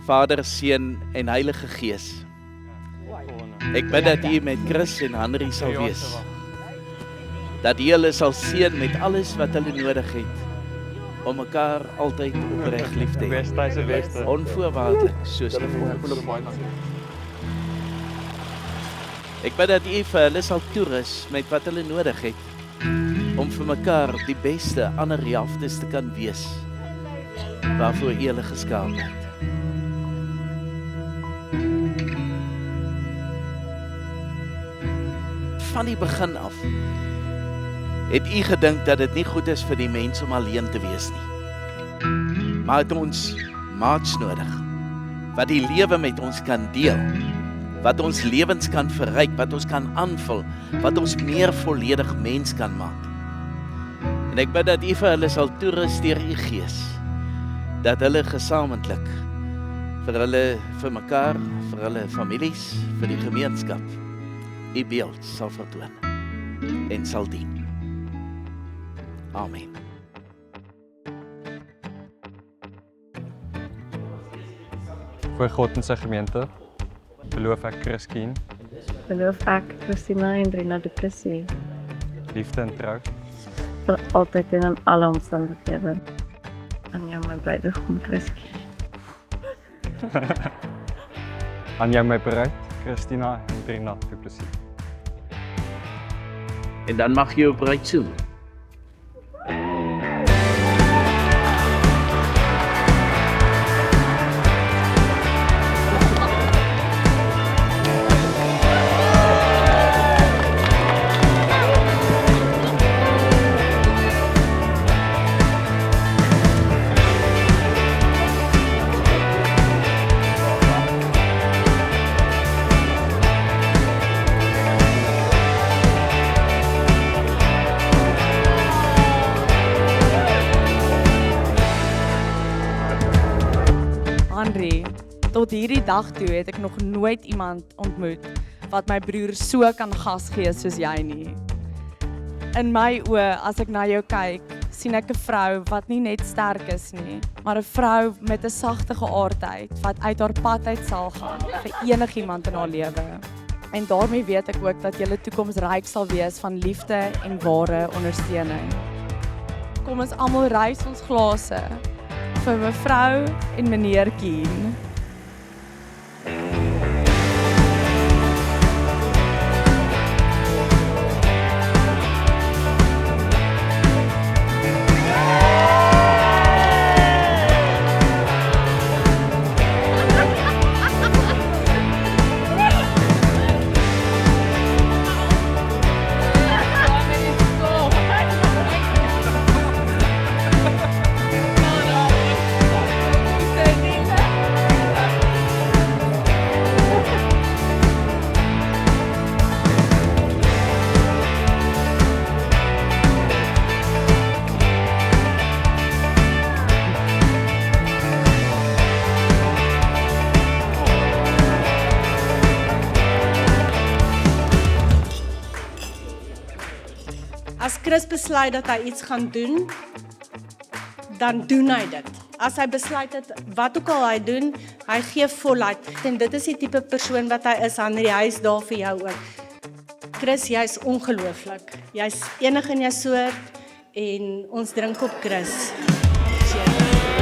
Vader, Seun en Heilige Gees. Ek bid dat U met Chris en Henry sal wees. Dat U hulle sal seën met alles wat hulle nodig het, om mekaar altyd opreg lief te hê. Onvoorwaardelik, soos die volks. Ek bid dat U vir hulle sal toerus met wat hulle nodig het, om vir mekaar die beste ander helftes te kan wees, waarvoor U hulle geskaap het. Van die begin af het U gedink dat dit nie goed is vir die mens om alleen te wees nie. Maar het ons maats nodig, wat die lewe met ons kan deel, wat ons lewens kan verryk, wat ons kan aanvul, wat ons meer volledig mens kan maak. En ek bid dat U vir hulle sal toerus deur U Gees, dat hulle gesamentlik vir mekaar, vir hulle families, vir die gemeenskap, U beeld sal vertoon en sal dien. Amen. Voor God en sy gemeente, beloof ek Chris Kien, Beloof ek Christina Hendrina du Plessis liefde en trou, vir altyd en in alle omstandighede aan jou my bruidegom Chris Kien. aan jou my bruid, Christina Hendrina du Plessis. En dan mag jy jou bruid soen. Henry, tot hierdie dag toe het ek nog nooit iemand ontmoet wat my broer so kan gas gee soos jy nie. In my oë, as ek na jou kyk, sien ek 'n vrou wat nie net sterk is nie, maar 'n vrou met 'n sagte geaardheid wat uit haar pad uit sal gaan vir enigiemand in haar lewe. En daarmee weet ek ook dat julle toekoms ryk sal wees van liefde en ware ondersteuning. Kom ons almal rys ons glase vir mevrou en meneer Kien. As Chris besluit dat hy iets gaan doen, dan doen hy dit. As hy besluit het, wat ook al hy doen, hy gee voluit. En dit is die tipe persoon wat hy is, Henry, hy is daar vir jou ook. Chris, jy's ongelooflik. Jy's enig in jou soort en ons drink op Chris. Cheers.